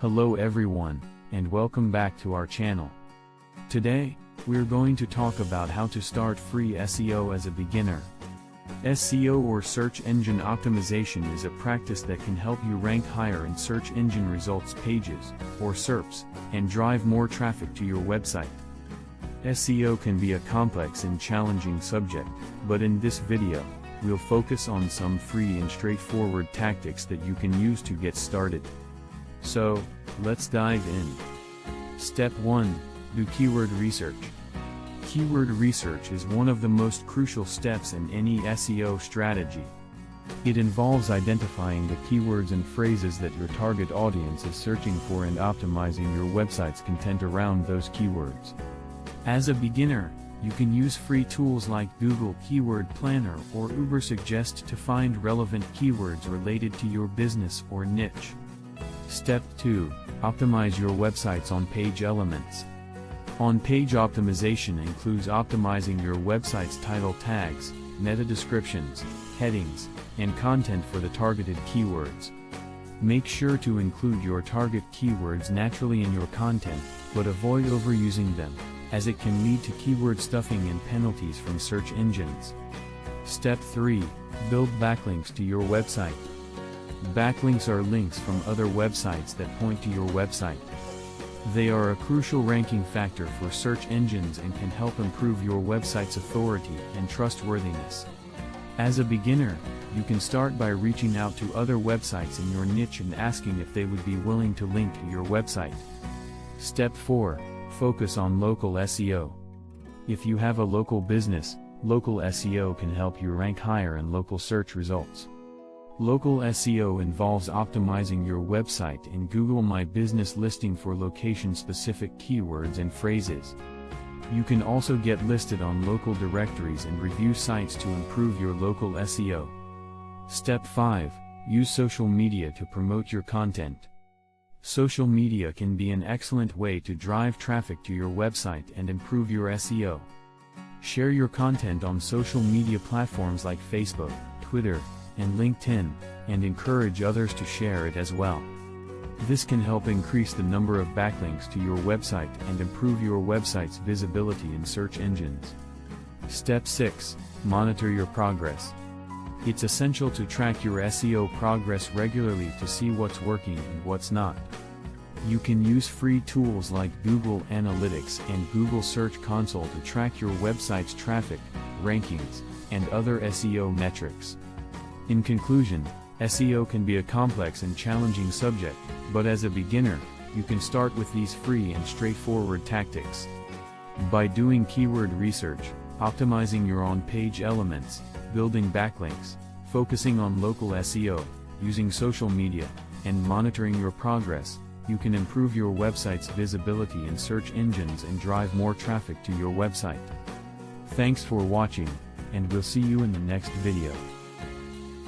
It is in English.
Hello everyone, and welcome back to our channel. Today, we're going to talk about how to start free SEO as a beginner. SEO or search engine optimization is a practice that can help you rank higher in search engine results pages, or SERPs, and drive more traffic to your website. SEO can be a complex and challenging subject, but in this video, we'll focus on some free and straightforward tactics that you can use to get started. So, let's dive in. Step 1. Do keyword research. Keyword research is one of the most crucial steps in any SEO strategy. It involves identifying the keywords and phrases that your target audience is searching for and optimizing your website's content around those keywords. As a beginner, you can use free tools like Google Keyword Planner or Ubersuggest to find relevant keywords related to your business or niche. Step 2. Optimize your website's on-page elements. On-page optimization includes optimizing your website's title tags, meta descriptions, headings, and content for the targeted keywords. Make sure to include your target keywords naturally in your content, but avoid overusing them, as it can lead to keyword stuffing and penalties from search engines. Step 3. Build backlinks to your website. Backlinks are links from other websites that point to your website. They are a crucial ranking factor for search engines and can help improve your website's authority and trustworthiness. As a beginner, you can start by reaching out to other websites in your niche and asking if they would be willing to link to your website. Step 4. Focus on local SEO. If you have a local business, local SEO can help you rank higher in local search results. Local SEO involves optimizing your website in Google My Business listing for location-specific keywords and phrases. You can also get listed on local directories and review sites to improve your local SEO. Step 5. Use social media to promote your content. Social media can be an excellent way to drive traffic to your website and improve your SEO. Share your content on social media platforms like Facebook, Twitter, and LinkedIn, and encourage others to share it as well. This can help increase the number of backlinks to your website and improve your website's visibility in search engines. Step 6. Monitor your progress. It's essential to track your SEO progress regularly to see what's working and what's not. You can use free tools like Google Analytics and Google Search Console to track your website's traffic, rankings, and other SEO metrics. In conclusion, SEO can be a complex and challenging subject, but as a beginner, you can start with these free and straightforward tactics. By doing keyword research, optimizing your on-page elements, building backlinks, focusing on local SEO, using social media, and monitoring your progress, you can improve your website's visibility in search engines and drive more traffic to your website. Thanks for watching, and we'll see you in the next video.